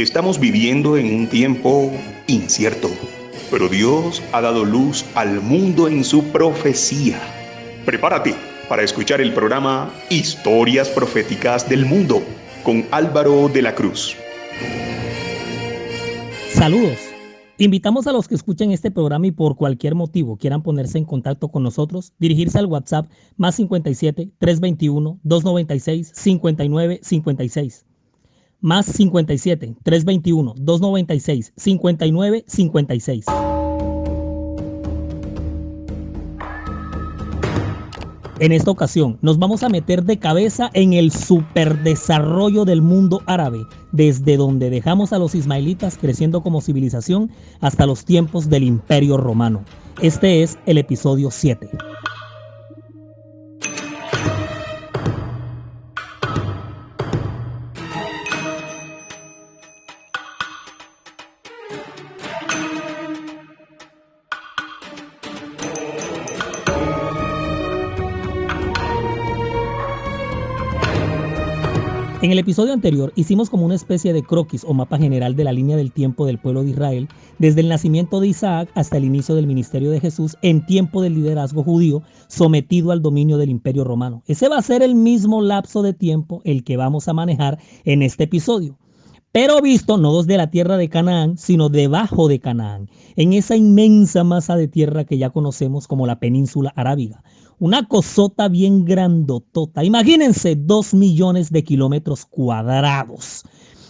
Estamos viviendo en un tiempo incierto, pero Dios ha dado luz al mundo en su profecía. Prepárate para escuchar el programa Historias Proféticas del Mundo con Álvaro de la Cruz. Saludos. Invitamos a los que escuchen este programa y por cualquier motivo quieran ponerse en contacto con nosotros, dirigirse al WhatsApp más 57 321 296 59 56. Más 57 321 296 59 56. En esta ocasión nos vamos a meter de cabeza en el superdesarrollo del mundo árabe, desde donde dejamos a los ismaelitas creciendo como civilización hasta los tiempos del Imperio Romano. Este es el episodio 7. En el episodio anterior hicimos como una especie de croquis o mapa general de la línea del tiempo del pueblo de Israel, desde el nacimiento de Isaac hasta el inicio del ministerio de Jesús en tiempo del liderazgo judío sometido al dominio del Imperio Romano. Ese va a ser el mismo lapso de tiempo el que vamos a manejar en este episodio. Pero visto no desde la tierra de Canaán, sino debajo de Canaán, en esa inmensa masa de tierra que ya conocemos como la península arábiga. Una cosota bien grandotota. Imagínense 2 millones de kilómetros cuadrados,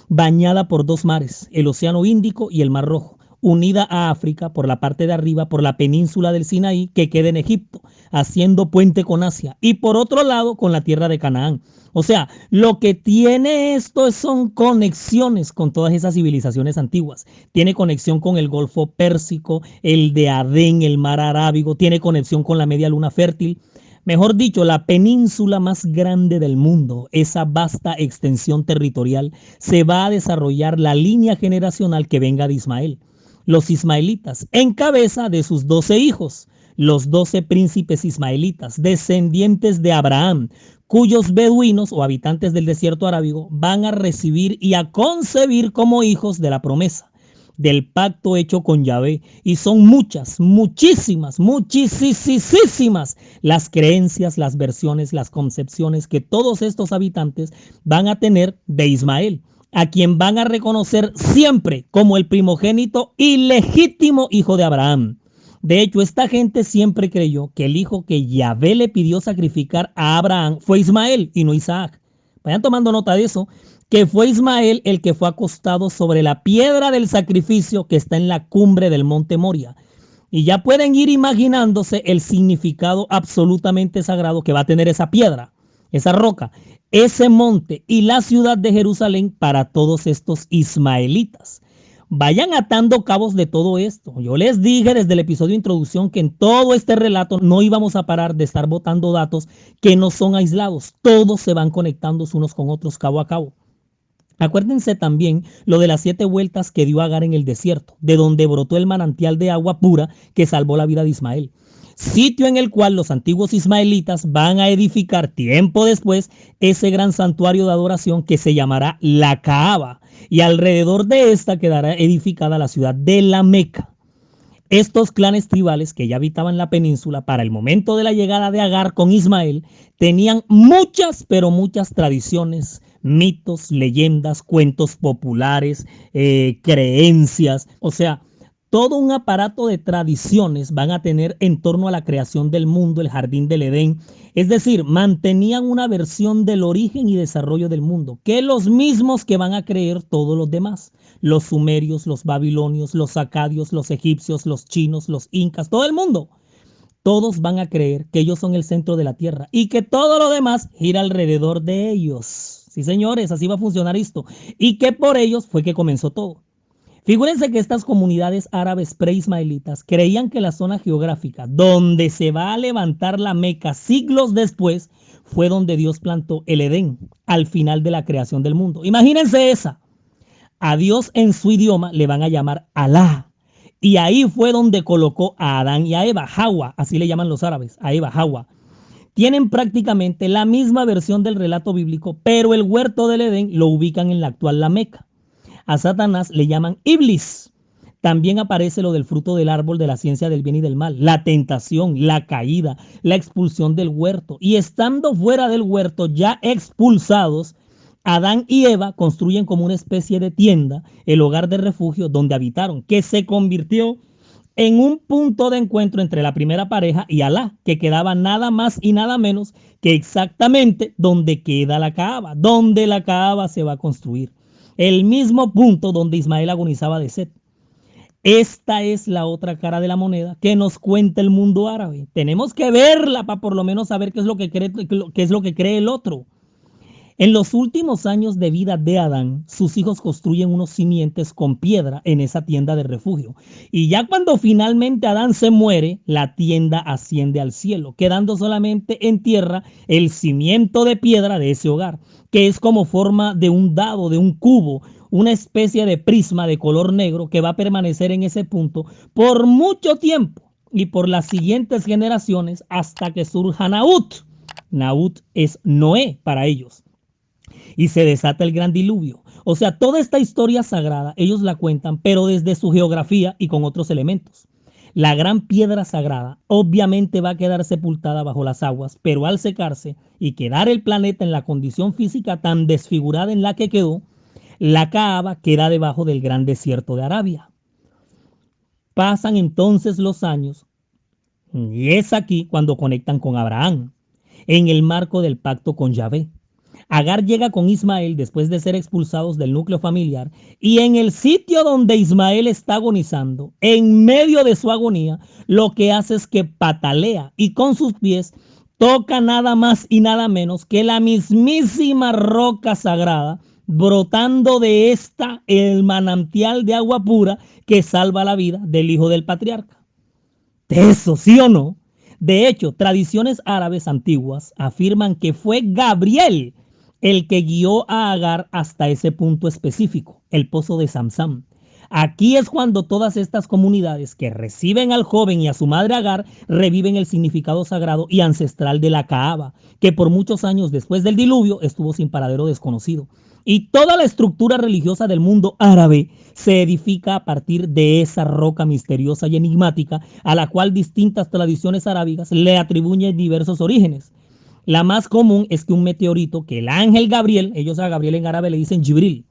bañada por dos mares, el Océano Índico y el Mar Rojo, unida a África por la parte de arriba, por la península del Sinaí que queda en Egipto, haciendo puente con Asia, y por otro lado con la tierra de Canaán. O sea, lo que tiene esto son conexiones con todas esas civilizaciones antiguas. Tiene conexión con el Golfo Pérsico, el de Adén, el Mar Arábigo, tiene conexión con la Media Luna Fértil. Mejor dicho, la península más grande del mundo, esa vasta extensión territorial, se va a desarrollar la línea generacional que venga de Ismael. Los ismaelitas, en cabeza de sus 12 hijos, los 12 príncipes ismaelitas, descendientes de Abraham, cuyos beduinos o habitantes del desierto arábigo van a recibir y a concebir como hijos de la promesa, del pacto hecho con Yahvé. Y son muchísimas las creencias, las versiones, las concepciones que todos estos habitantes van a tener de Ismael, a quien van a reconocer siempre como el primogénito y legítimo hijo de Abraham. De hecho, esta gente siempre creyó que el hijo que Yahvé le pidió sacrificar a Abraham fue Ismael y no Isaac. Vayan tomando nota de eso, que fue Ismael el que fue acostado sobre la piedra del sacrificio que está en la cumbre del monte Moria. Y ya pueden ir imaginándose el significado absolutamente sagrado que va a tener esa piedra, esa roca, ese monte y la ciudad de Jerusalén para todos estos ismaelitas. Vayan atando cabos de todo esto. Yo les dije desde el episodio de introducción que en todo este relato no íbamos a parar de estar botando datos que no son aislados. Todos se van conectando unos con otros cabo a cabo. Acuérdense también lo de las 7 vueltas que dio Agar en el desierto, de donde brotó el manantial de agua pura que salvó la vida de Ismael. Sitio en el cual los antiguos ismaelitas van a edificar tiempo después ese gran santuario de adoración que se llamará la Kaaba, y alrededor de esta quedará edificada la ciudad de la Meca. Estos clanes tribales que ya habitaban la península para el momento de la llegada de Agar con Ismael tenían muchas, pero muchas tradiciones, mitos, leyendas, cuentos populares, creencias, o sea, todo un aparato de tradiciones van a tener en torno a la creación del mundo, el jardín del Edén. Es decir, mantenían una versión del origen y desarrollo del mundo, que los mismos que van a creer todos los demás. Los sumerios, los babilonios, los acadios, los egipcios, los chinos, los incas, todo el mundo. Todos van a creer que ellos son el centro de la tierra y que todo lo demás gira alrededor de ellos. Sí, señores, así va a funcionar esto. Y que por ellos fue que comenzó todo. Figúrense que estas comunidades árabes pre-ismaelitas creían que la zona geográfica donde se va a levantar la Meca siglos después fue donde Dios plantó el Edén al final de la creación del mundo. Imagínense esa. A Dios en su idioma le van a llamar Alá. Y ahí fue donde colocó a Adán y a Eva, Hawa, así le llaman los árabes, a Eva, Hawa. Tienen prácticamente la misma versión del relato bíblico, pero el huerto del Edén lo ubican en la actual La Meca. A Satanás le llaman Iblis. También aparece lo del fruto del árbol de la ciencia del bien y del mal, la tentación, la caída, la expulsión del huerto. Y estando fuera del huerto, ya expulsados, Adán y Eva construyen como una especie de tienda, el hogar de refugio donde habitaron, que se convirtió en un punto de encuentro entre la primera pareja y Alá, que quedaba nada más y nada menos que exactamente donde queda la Kaaba, donde la Kaaba se va a construir. El mismo punto donde Ismael agonizaba de sed. Esta es la otra cara de la moneda que nos cuenta el mundo árabe. Tenemos que verla para por lo menos saber qué es lo que cree el otro. En los últimos años de vida de Adán, sus hijos construyen unos simientes con piedra en esa tienda de refugio. Y ya cuando finalmente Adán se muere, la tienda asciende al cielo, quedando solamente en tierra el cimiento de piedra de ese hogar, que es como forma de un dado, de un cubo, una especie de prisma de color negro que va a permanecer en ese punto por mucho tiempo y por las siguientes generaciones hasta que surja Naut. Naut es Noé para ellos. Y se desata el gran diluvio. O sea, toda esta historia sagrada, ellos la cuentan, pero desde su geografía y con otros elementos. La gran piedra sagrada obviamente va a quedar sepultada bajo las aguas, pero al secarse y quedar el planeta en la condición física tan desfigurada en la que quedó, la Kaaba queda debajo del gran desierto de Arabia. Pasan entonces los años y es aquí cuando conectan con Abraham, en el marco del pacto con Yahvé. Agar llega con Ismael después de ser expulsados del núcleo familiar y en el sitio donde Ismael está agonizando, en medio de su agonía, lo que hace es que patalea y con sus pies toca nada más y nada menos que la mismísima roca sagrada, brotando de esta el manantial de agua pura que salva la vida del hijo del patriarca. ¿Eso sí o no? De hecho, tradiciones árabes antiguas afirman que fue Gabriel el que guió a Agar hasta ese punto específico, el pozo de Samsam. Aquí es cuando todas estas comunidades que reciben al joven y a su madre Agar reviven el significado sagrado y ancestral de la Kaaba, que por muchos años después del diluvio estuvo sin paradero desconocido. Y toda la estructura religiosa del mundo árabe se edifica a partir de esa roca misteriosa y enigmática a la cual distintas tradiciones arábigas le atribuyen diversos orígenes. La más común es que un meteorito, que el ángel Gabriel, ellos a Gabriel en árabe le dicen Jibril,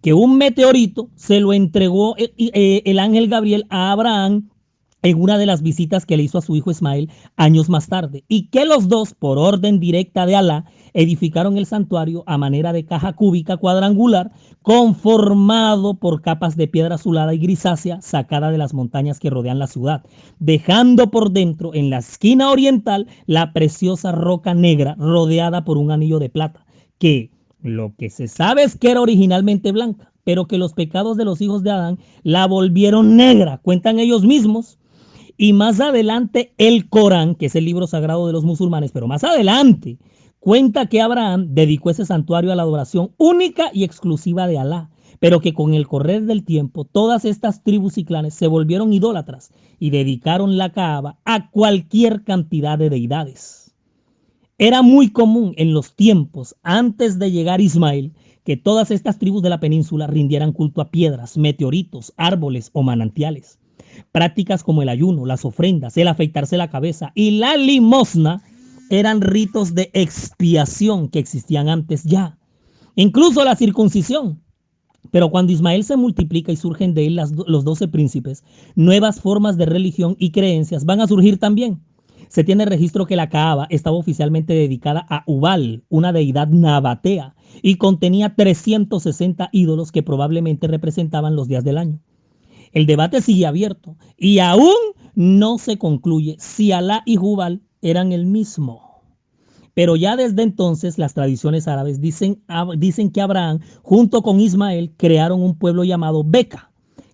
que un meteorito se lo entregó el ángel Gabriel a Abraham en una de las visitas que le hizo a su hijo Ismael años más tarde, y que los dos, por orden directa de Alá, edificaron el santuario a manera de caja cúbica cuadrangular, conformado por capas de piedra azulada y grisácea sacada de las montañas que rodean la ciudad, dejando por dentro, en la esquina oriental, la preciosa roca negra rodeada por un anillo de plata, que lo que se sabe es que era originalmente blanca, pero que los pecados de los hijos de Adán la volvieron negra, cuentan ellos mismos. Y más adelante el Corán, que es el libro sagrado de los musulmanes, pero más adelante cuenta que Abraham dedicó ese santuario a la adoración única y exclusiva de Alá, pero que con el correr del tiempo todas estas tribus y clanes se volvieron idólatras y dedicaron la Kaaba a cualquier cantidad de deidades. Era muy común en los tiempos antes de llegar Ismael que todas estas tribus de la península rindieran culto a piedras, meteoritos, árboles o manantiales. Prácticas como el ayuno, las ofrendas, el afeitarse la cabeza y la limosna eran ritos de expiación que existían antes ya. Incluso la circuncisión. Pero cuando Ismael se multiplica y surgen de él los 12 príncipes, nuevas formas de religión y creencias van a surgir también. Se tiene registro que la Kaaba estaba oficialmente dedicada a Ubal, una deidad nabatea, y contenía 360 ídolos que probablemente representaban los días del año. El debate sigue abierto y aún no se concluye si Alá y Jubal eran el mismo. Pero ya desde entonces las tradiciones árabes dicen que Abraham junto con Ismael crearon un pueblo llamado Beca,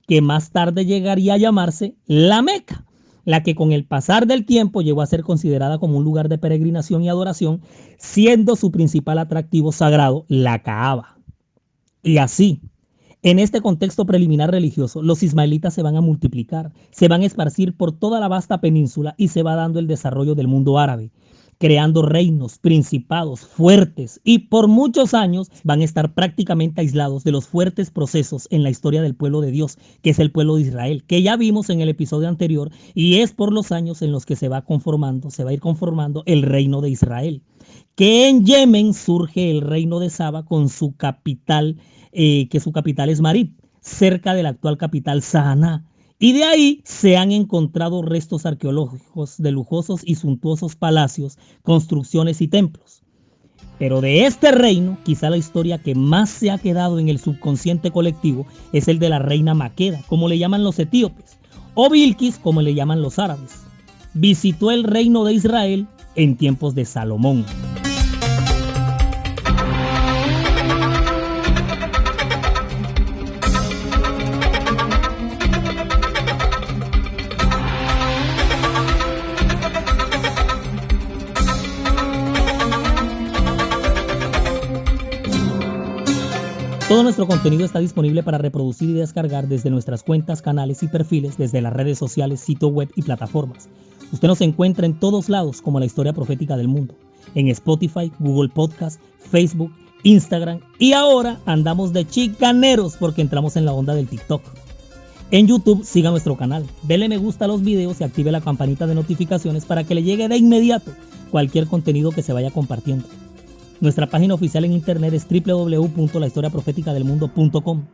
que más tarde llegaría a llamarse la Meca, la que con el pasar del tiempo llegó a ser considerada como un lugar de peregrinación y adoración, siendo su principal atractivo sagrado la Kaaba. Y así, en este contexto preliminar religioso, los ismaelitas se van a multiplicar, se van a esparcir por toda la vasta península y se va dando el desarrollo del mundo árabe, creando reinos, principados fuertes y por muchos años van a estar prácticamente aislados de los fuertes procesos en la historia del pueblo de Dios, que es el pueblo de Israel, que ya vimos en el episodio anterior, y es por los años en los que se va a ir conformando el reino de Israel. Que en Yemen surge el reino de Saba con su capital, que su capital es Marib, cerca de la actual capital Sahaná. Y de ahí se han encontrado restos arqueológicos de lujosos y suntuosos palacios, construcciones y templos. Pero de este reino, quizá la historia que más se ha quedado en el subconsciente colectivo es el de la reina Maqueda, como le llaman los etíopes, o Bilquis, como le llaman los árabes. Visitó el reino de Israel en tiempos de Salomón. Todo nuestro contenido está disponible para reproducir y descargar desde nuestras cuentas, canales y perfiles, desde las redes sociales, sitio web y plataformas. Usted nos encuentra en todos lados como La Historia Profética del Mundo, en Spotify, Google Podcast, Facebook, Instagram, y ahora andamos de chicaneros porque entramos en la onda del TikTok. En YouTube siga nuestro canal, dele me gusta a los videos y active la campanita de notificaciones para que le llegue de inmediato cualquier contenido que se vaya compartiendo. Nuestra página oficial en internet es www.lahistoriaprofeticadelmundo.com.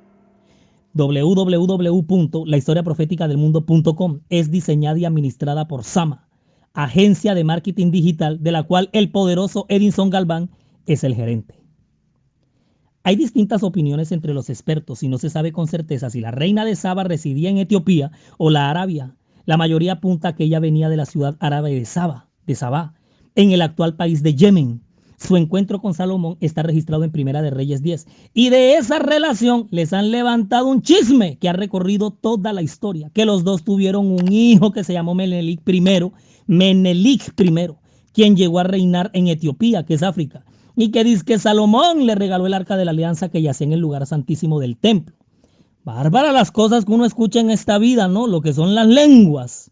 www.lahistoriaprofeticadelmundo.com es diseñada y administrada por Sama, agencia de marketing digital de la cual el poderoso Edinson Galván es el gerente. Hay distintas opiniones entre los expertos y no se sabe con certeza si la reina de Saba residía en Etiopía o la Arabia. La mayoría apunta a que ella venía de la ciudad árabe de Sabá, en el actual país de Yemen. Su encuentro con Salomón está registrado en Primera de Reyes 10. Y de esa relación les han levantado un chisme que ha recorrido toda la historia. Que los dos tuvieron un hijo que se llamó Menelik I, quien llegó a reinar en Etiopía, que es África. Y que dice que Salomón le regaló el arca de la alianza que yacía en el lugar santísimo del templo. Bárbara las cosas que uno escucha en esta vida, ¿no? Lo que son las lenguas.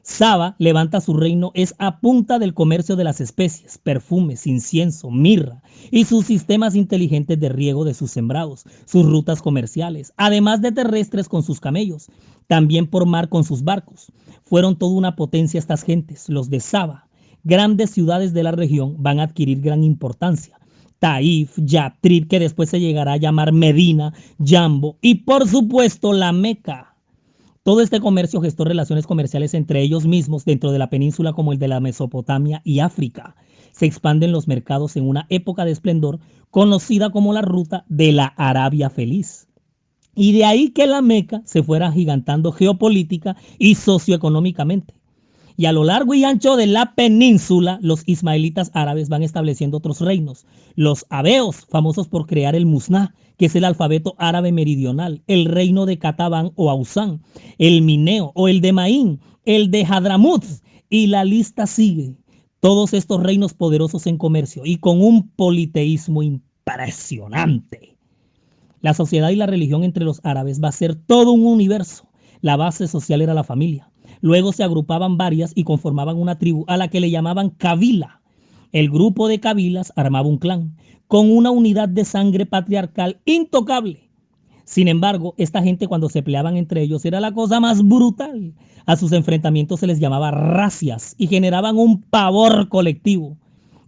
Saba levanta su reino es a punta del comercio de las especies, perfumes, incienso, mirra y sus sistemas inteligentes de riego de sus sembrados, sus rutas comerciales, además de terrestres con sus camellos, también por mar con sus barcos. Fueron toda una potencia estas gentes, los de Saba. Grandes ciudades de la región van a adquirir gran importancia. Taif, Yatrib, que después se llegará a llamar Medina, Yambo y por supuesto la Meca. Todo este comercio gestó relaciones comerciales entre ellos mismos dentro de la península como el de la Mesopotamia y África. Se expanden los mercados en una época de esplendor conocida como la ruta de la Arabia Feliz. Y de ahí que la Meca se fuera agigantando geopolítica y socioeconómicamente. Y a lo largo y ancho de la península, los ismaelitas árabes van estableciendo otros reinos. Los abeos, famosos por crear el Musná, que es el alfabeto árabe meridional, el reino de Katabán o Ausán, el Mineo o el de Maín, el de Hadramut, y la lista sigue. Todos estos reinos poderosos en comercio y con un politeísmo impresionante. La sociedad y la religión entre los árabes va a ser todo un universo. La base social era la familia. Luego se agrupaban varias y conformaban una tribu a la que le llamaban Kabila. El grupo de Kabilas armaba un clan con una unidad de sangre patriarcal intocable. Sin embargo, esta gente cuando se peleaban entre ellos era la cosa más brutal. A sus enfrentamientos se les llamaba racias y generaban un pavor colectivo.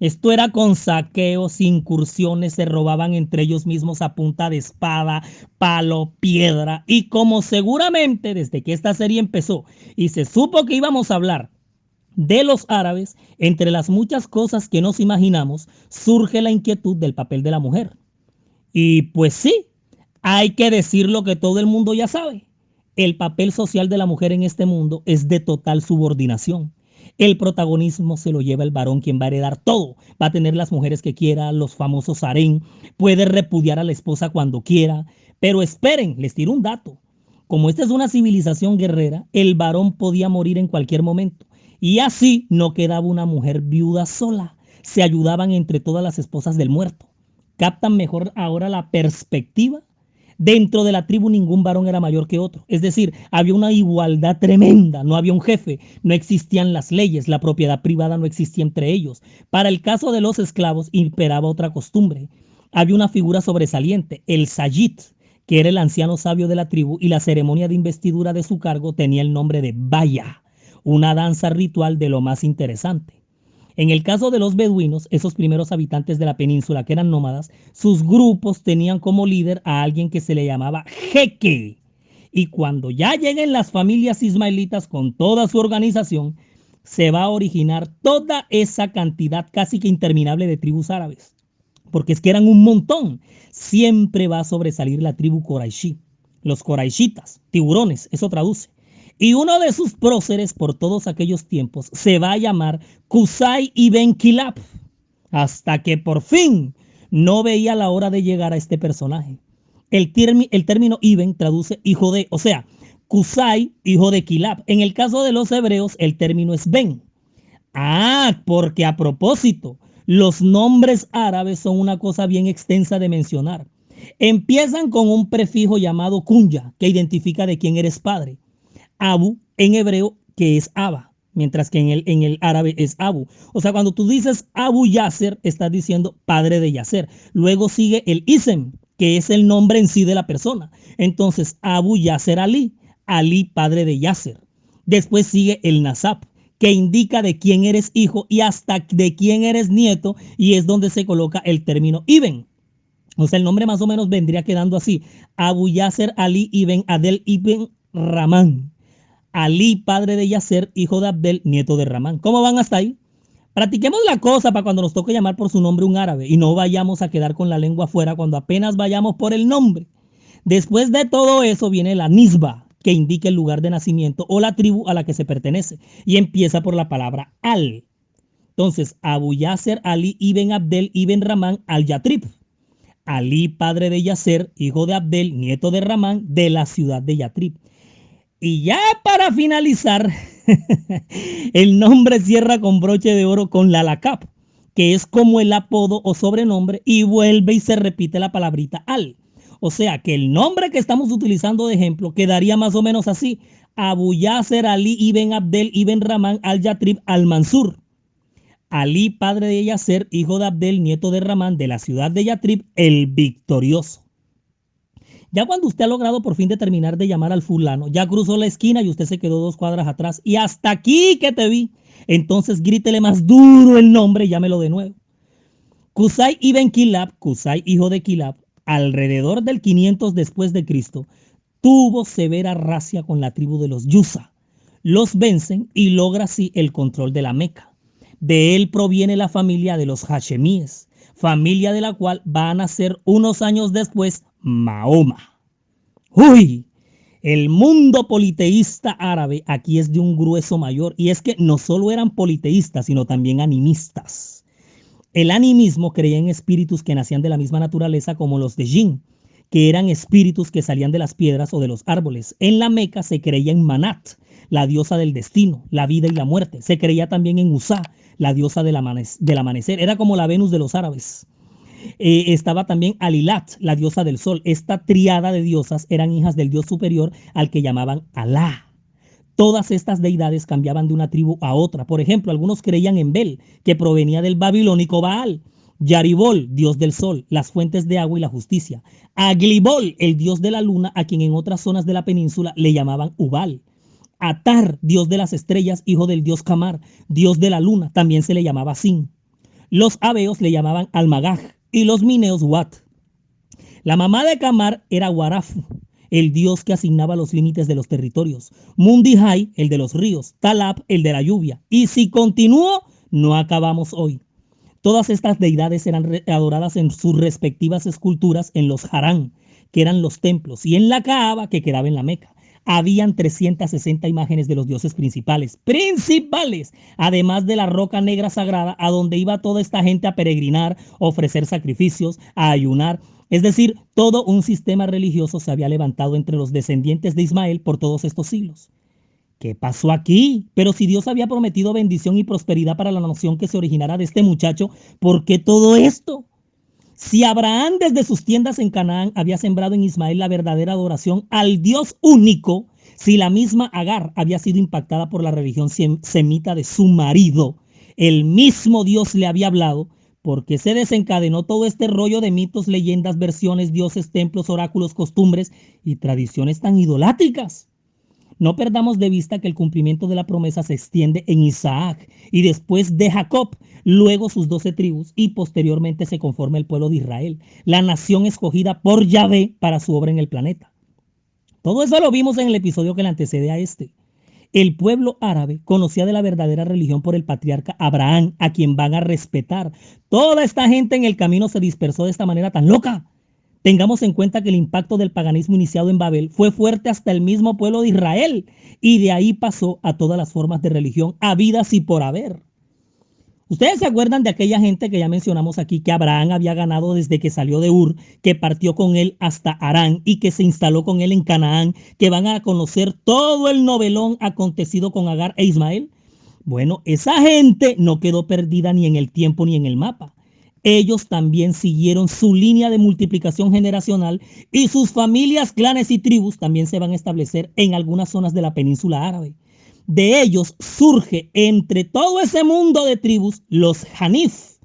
Esto era con saqueos, incursiones, se robaban entre ellos mismos a punta de espada, palo, piedra. Y como seguramente desde que esta serie empezó y se supo que íbamos a hablar de los árabes, entre las muchas cosas que nos imaginamos, surge la inquietud del papel de la mujer. Y pues sí, hay que decir lo que todo el mundo ya sabe. El papel social de la mujer en este mundo es de total subordinación. El protagonismo se lo lleva el varón, quien va a heredar todo. Va a tener las mujeres que quiera, los famosos harén. Puede repudiar a la esposa cuando quiera. Pero esperen, les tiro un dato. Como esta es una civilización guerrera, el varón podía morir en cualquier momento. Y así no quedaba una mujer viuda sola. Se ayudaban entre todas las esposas del muerto. ¿Captan mejor ahora la perspectiva Dentro de la tribu ningún varón era mayor que otro. Es decir, había una igualdad tremenda. No había un jefe, no existían las leyes, la propiedad privada no existía entre ellos. Para el caso de los esclavos imperaba otra costumbre. Había una figura sobresaliente, el Sayit, que era el anciano sabio de la tribu, y la ceremonia de investidura de su cargo tenía el nombre de Baya, una danza ritual de lo más interesante. En el caso de los beduinos, esos primeros habitantes de la península que eran nómadas, sus grupos tenían como líder a alguien que se le llamaba jeque. Y cuando ya lleguen las familias ismaelitas con toda su organización, se va a originar toda esa cantidad casi que interminable de tribus árabes. Porque es que eran un montón. Siempre va a sobresalir la tribu Qurayshí. Los Quraishitas, tiburones, eso traduce. Y uno de sus próceres por todos aquellos tiempos se va a llamar Qusay ibn Kilab, hasta que por fin no veía la hora de llegar a este personaje. El término Ibn traduce hijo de, o sea, Qusay, hijo de Kilab. En el caso de los hebreos, el término es Ben. Porque a propósito, los nombres árabes son una cosa bien extensa de mencionar. Empiezan con un prefijo llamado kunya, que identifica de quién eres padre. Abu en hebreo, que es Abba, mientras que en el árabe es Abu. O sea, cuando tú dices Abu Yasser, estás diciendo padre de Yasser. Luego sigue el Isem, que es el nombre en sí de la persona. Entonces, Abu Yasser Ali, Ali padre de Yasser. Después sigue el Nasab, que indica de quién eres hijo y hasta de quién eres nieto, y es donde se coloca el término Ibn. O sea, el nombre más o menos vendría quedando así: Abu Yasser Ali ibn Adel ibn Ramán. Ali, padre de Yasser, hijo de Abdel, nieto de Ramán. ¿Cómo van hasta ahí? Practiquemos la cosa para cuando nos toque llamar por su nombre un árabe y no vayamos a quedar con la lengua afuera cuando apenas vayamos por el nombre. Después de todo eso viene la nisba, que indica el lugar de nacimiento o la tribu a la que se pertenece, y empieza por la palabra al. Entonces, Abu Yasser Ali ibn Abdel ibn Ramán al-Yatrib. Ali, padre de Yasser, hijo de Abdel, nieto de Ramán, de la ciudad de Yatrib. Y ya para finalizar, el nombre cierra con broche de oro con la laqab, que es como el apodo o sobrenombre, y vuelve y se repite la palabrita al. O sea que el nombre que estamos utilizando de ejemplo quedaría más o menos así: Abu Yasser Ali ibn Abdel ibn Ramán al-Yatrib al-Mansur. Ali, padre de Yasser, hijo de Abdel, nieto de Ramán, de la ciudad de Yatrib, el victorioso. Ya cuando usted ha logrado por fin determinar de llamar al fulano, ya cruzó la esquina y usted se quedó 2 cuadras atrás y hasta aquí que te vi, entonces grítele más duro el nombre y llámelo de nuevo. Qusay ibn Kilab, Qusay hijo de Kilab, alrededor del 500 después de Cristo, tuvo severa racia con la tribu de los Yusa. Los vencen y logra así el control de la Meca. De él proviene la familia de los Hashemíes, familia de la cual va a nacer unos años después Mahoma. ¡Uy! El mundo politeísta árabe aquí es de un grueso mayor, y es que no solo eran politeístas, sino también animistas. El animismo creía en espíritus que nacían de la misma naturaleza como los de Jinn, que eran espíritus que salían de las piedras o de los árboles. En la Meca se creía en Manat, la diosa del destino, la vida y la muerte. Se creía también en Usá, la diosa del amanecer. Era como la Venus de los árabes. Estaba también Alilat, la diosa del sol. Esta triada de diosas eran hijas del dios superior al que llamaban Alá. Todas estas deidades cambiaban de una tribu a otra. Por ejemplo, algunos creían en Bel, que provenía del babilónico Baal. Yaribol, dios del sol, las fuentes de agua y la justicia. Aglibol, el dios de la luna, a quien en otras zonas de la península le llamaban Ubal. Atar, dios de las estrellas, hijo del dios Kamar, dios de la luna, también se le llamaba Sin. Los abeos le llamaban Almagaj y los mineos Wat. La mamá de Kamar era Warafu, el dios que asignaba los límites de los territorios. Mundihai, el de los ríos. Talab, el de la lluvia. Y si continúo, no acabamos hoy. Todas estas deidades eran adoradas en sus respectivas esculturas en los Harán, que eran los templos, y en la Kaaba, que quedaba en la Meca. Habían 360 imágenes de los dioses principales, además de la roca negra sagrada a donde iba toda esta gente a peregrinar, a ofrecer sacrificios, a ayunar. Es decir, todo un sistema religioso se había levantado entre los descendientes de Ismael por todos estos siglos. ¿Qué pasó aquí? Pero si Dios había prometido bendición y prosperidad para la nación que se originara de este muchacho, ¿por qué todo esto? Si Abraham desde sus tiendas en Canaán había sembrado en Ismael la verdadera adoración al Dios único, si la misma Agar había sido impactada por la religión semita de su marido, el mismo Dios le había hablado, porque se desencadenó todo este rollo de mitos, leyendas, versiones, dioses, templos, oráculos, costumbres y tradiciones tan idolátricas. No perdamos de vista que el cumplimiento de la promesa se extiende en Isaac y después de Jacob, luego sus 12 tribus y posteriormente se conforma el pueblo de Israel, la nación escogida por Yahvé para su obra en el planeta. Todo eso lo vimos en el episodio que le antecede a este. El pueblo árabe conocía de la verdadera religión por el patriarca Abraham, a quien van a respetar. Toda esta gente en el camino se dispersó de esta manera tan loca. Tengamos en cuenta que el impacto del paganismo iniciado en Babel fue fuerte hasta el mismo pueblo de Israel y de ahí pasó a todas las formas de religión habidas y por haber. Ustedes se acuerdan de aquella gente que ya mencionamos aquí, que Abraham había ganado desde que salió de Ur, que partió con él hasta Harán y que se instaló con él en Canaán, que van a conocer todo el novelón acontecido con Agar e Ismael. Bueno, esa gente no quedó perdida ni en el tiempo ni en el mapa. Ellos también siguieron su línea de multiplicación generacional y sus familias, clanes y tribus también se van a establecer en algunas zonas de la península árabe. De ellos surge entre todo ese mundo de tribus los Hanif,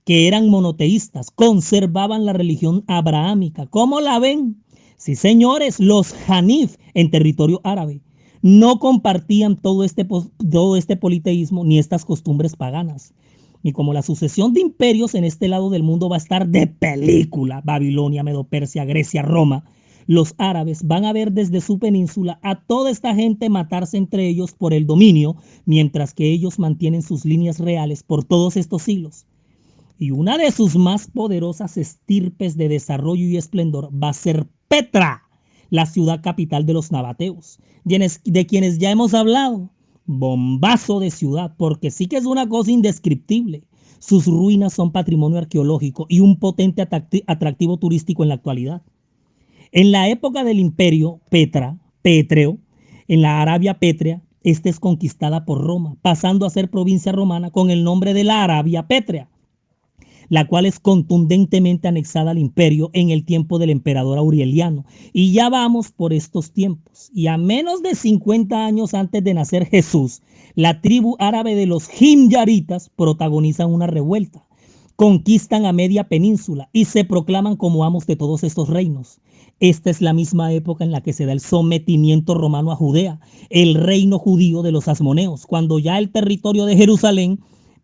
que eran monoteístas, conservaban la religión abrahámica. ¿Cómo la ven? Sí, señores, los Hanif en territorio árabe no compartían todo este politeísmo ni estas costumbres paganas. Y como la sucesión de imperios en este lado del mundo va a estar de película, Babilonia, Medo-Persia, Grecia, Roma, los árabes van a ver desde su península a toda esta gente matarse entre ellos por el dominio, mientras que ellos mantienen sus líneas reales por todos estos siglos. Y una de sus más poderosas estirpes de desarrollo y esplendor va a ser Petra, la ciudad capital de los nabateos, de quienes ya hemos hablado. Bombazo de ciudad, porque sí que es una cosa indescriptible. Sus ruinas son patrimonio arqueológico y un potente atractivo turístico en la actualidad. En la época del imperio Pétreo, en la Arabia Pétrea, esta es conquistada por Roma, pasando a ser provincia romana con el nombre de la Arabia Pétrea, la cual es contundentemente anexada al imperio en el tiempo del emperador Aureliano. Y ya vamos por estos tiempos. Y a menos de 50 años antes de nacer Jesús, la tribu árabe de los Himyaritas protagonizan una revuelta, conquistan a media península y se proclaman como amos de todos estos reinos. Esta es la misma época en la que se da el sometimiento romano a Judea, el reino judío de los asmoneos, cuando ya el territorio de Jerusalén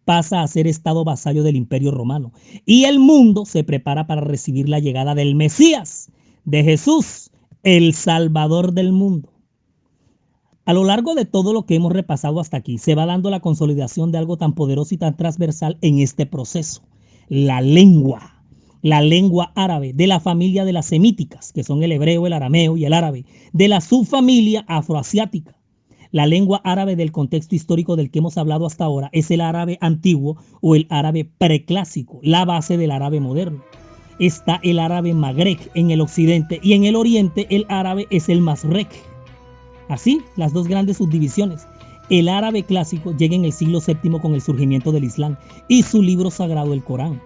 pasa a ser estado vasallo del imperio romano. Y el mundo se prepara para recibir la llegada del Mesías, de Jesús, el Salvador del mundo. A lo largo de todo lo que hemos repasado hasta aquí, se va dando la consolidación de algo tan poderoso y tan transversal en este proceso: la lengua árabe, de la familia de las semíticas, que son el hebreo, el arameo y el árabe, de la subfamilia afroasiática. La lengua árabe del contexto histórico del que hemos hablado hasta ahora es el árabe antiguo o el árabe preclásico, la base del árabe moderno. Está el árabe magrec en el occidente y en el oriente el árabe es el masrec. Así, las dos grandes subdivisiones. El árabe clásico llega en el siglo VII con el surgimiento del Islam y su libro sagrado, el Corán,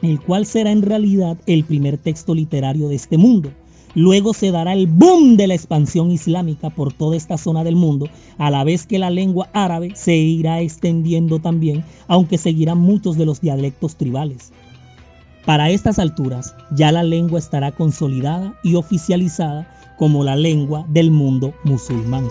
el cual será en realidad el primer texto literario de este mundo. Luego se dará el boom de la expansión islámica por toda esta zona del mundo, a la vez que la lengua árabe se irá extendiendo también, aunque seguirán muchos de los dialectos tribales. Para estas alturas, ya la lengua estará consolidada y oficializada como la lengua del mundo musulmán.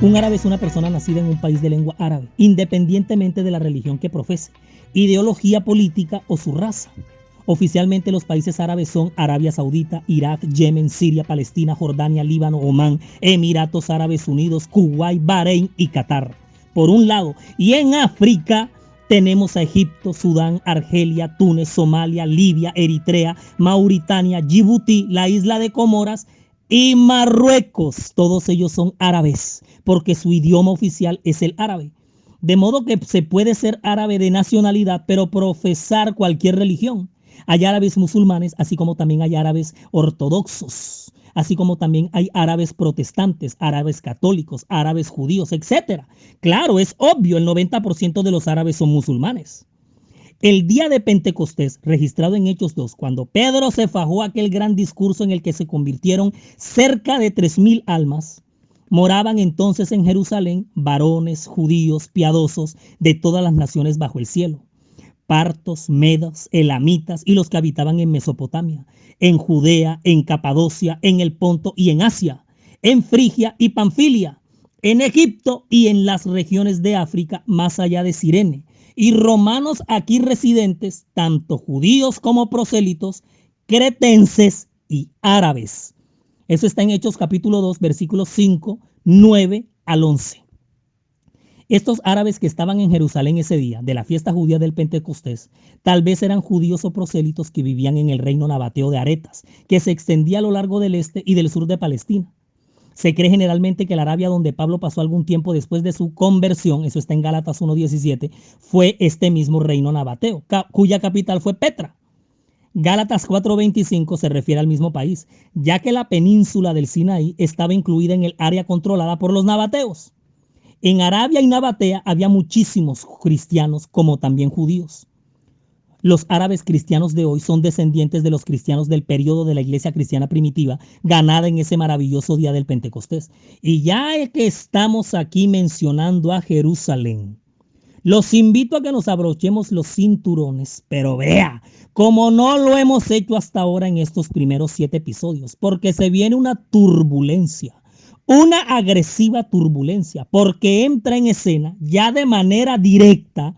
Un árabe es una persona nacida en un país de lengua árabe, independientemente de la religión que profese, ideología política o su raza. Oficialmente los países árabes son Arabia Saudita, Irak, Yemen, Siria, Palestina, Jordania, Líbano, Omán, Emiratos Árabes Unidos, Kuwait, Bahrein y Qatar. Por un lado, y en África tenemos a Egipto, Sudán, Argelia, Túnez, Somalia, Libia, Eritrea, Mauritania, Djibouti, la isla de Comoras y Marruecos. Todos ellos son árabes porque su idioma oficial es el árabe. De modo que se puede ser árabe de nacionalidad, pero profesar cualquier religión. Hay árabes musulmanes, así como también hay árabes ortodoxos, así como también hay árabes protestantes, árabes católicos, árabes judíos, etc. Claro, es obvio, el 90% de los árabes son musulmanes. El día de Pentecostés, registrado en Hechos 2, cuando Pedro se fajó aquel gran discurso en el que se convirtieron cerca de 3,000 almas, moraban entonces en Jerusalén varones judíos piadosos de todas las naciones bajo el cielo. Partos, medas, elamitas y los que habitaban en Mesopotamia, en Judea, en Capadocia, en el Ponto y en Asia, en Frigia y Panfilia, en Egipto y en las regiones de África más allá de Cirene, y romanos aquí residentes, tanto judíos como prosélitos, cretenses y árabes. Eso está en Hechos capítulo 2, versículos 5, 9 al 11. Estos árabes que estaban en Jerusalén ese día de la fiesta judía del Pentecostés, tal vez eran judíos o prosélitos que vivían en el reino nabateo de Aretas, que se extendía a lo largo del este y del sur de Palestina. Se cree generalmente que la Arabia donde Pablo pasó algún tiempo después de su conversión, eso está en Gálatas 1:17, fue este mismo reino nabateo, cuya capital fue Petra. Gálatas 4:25 se refiere al mismo país, ya que la península del Sinaí estaba incluida en el área controlada por los nabateos. En Arabia y Nabatea había muchísimos cristianos como también judíos. Los árabes cristianos de hoy son descendientes de los cristianos del periodo de la iglesia cristiana primitiva, ganada en ese maravilloso día del Pentecostés. Y ya que estamos aquí mencionando a Jerusalén, los invito a que nos abrochemos los cinturones, pero vea, como no lo hemos hecho hasta ahora en estos primeros 7 episodios, porque se viene una turbulencia. Una agresiva turbulencia, porque entra en escena ya de manera directa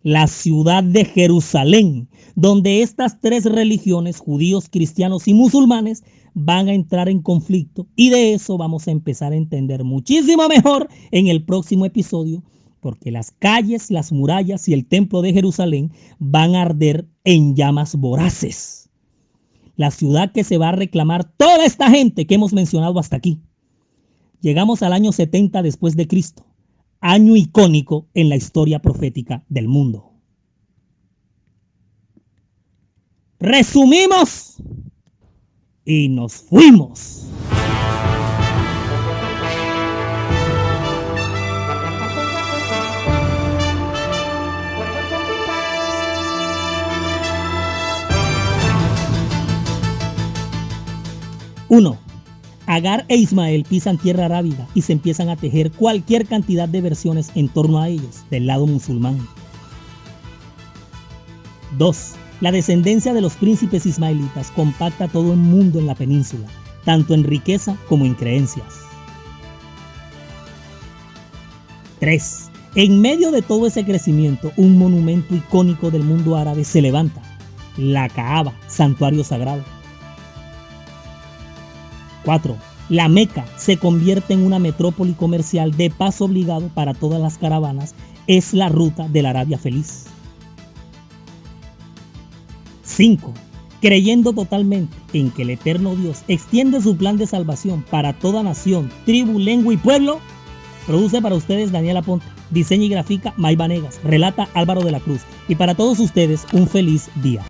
la ciudad de Jerusalén, donde estas 3 religiones, judíos, cristianos y musulmanes, van a entrar en conflicto. Y de eso vamos a empezar a entender muchísimo mejor en el próximo episodio, porque las calles, las murallas y el templo de Jerusalén van a arder en llamas voraces. La ciudad que se va a reclamar toda esta gente que hemos mencionado hasta aquí. Llegamos al año 70 después de Cristo, año icónico en la historia profética del mundo. Resumimos y nos fuimos. Uno. Agar e Ismael pisan tierra arábiga y se empiezan a tejer cualquier cantidad de versiones en torno a ellos, del lado musulmán. 2. La descendencia de los príncipes ismaelitas compacta todo el mundo en la península, tanto en riqueza como en creencias. 3. En medio de todo ese crecimiento, un monumento icónico del mundo árabe se levanta, la Kaaba, santuario sagrado. 4. La Meca se convierte en una metrópoli comercial de paso obligado para todas las caravanas. Es la ruta de la Arabia feliz. 5. Creyendo totalmente en que el eterno Dios extiende su plan de salvación para toda nación, tribu, lengua y pueblo, produce para ustedes Daniel Aponte, diseña y grafica May Vanegas, relata Álvaro de la Cruz. Y para todos ustedes, un feliz día.